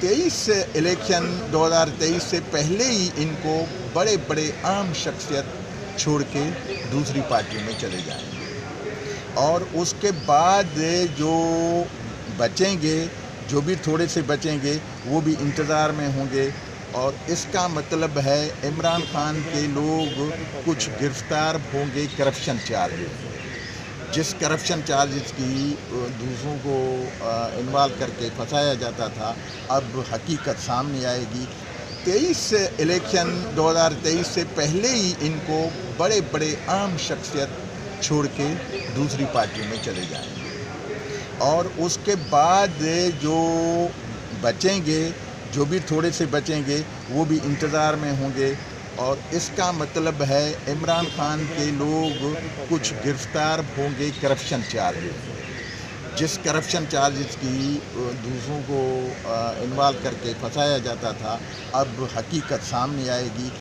23 election 2023 से पहले ही इनको बड़े बड़े आम शख्सियत छोड़ के दूसरी पार्टियों में चले जाएंगे और उसके बाद जो बचेंगे, जो भी थोड़े से बचेंगे वो भी इंतज़ार में होंगे। और इसका मतलब है इमरान खान के लोग कुछ गिरफ्तार होंगे करप्शन चार्जेस, जिस करप्शन चार्जेस की दूसरों को इन्वॉल्व करके फंसाया जाता था, अब हकीकत सामने आएगी। 23 इलेक्शन 2023 से पहले ही इनको बड़े बड़े आम शख्सियत छोड़ के दूसरी पार्टियों में चले जाएंगे और उसके बाद जो बचेंगे, जो भी थोड़े से बचेंगे वो भी इंतज़ार में होंगे। और इसका मतलब है इमरान खान के लोग कुछ गिरफ्तार होंगे करप्शन चार्जेस, जिस करप्शन चार्जेस की दूसरों को इन्वॉल्व करके फंसाया जाता था, अब हकीकत सामने आएगी।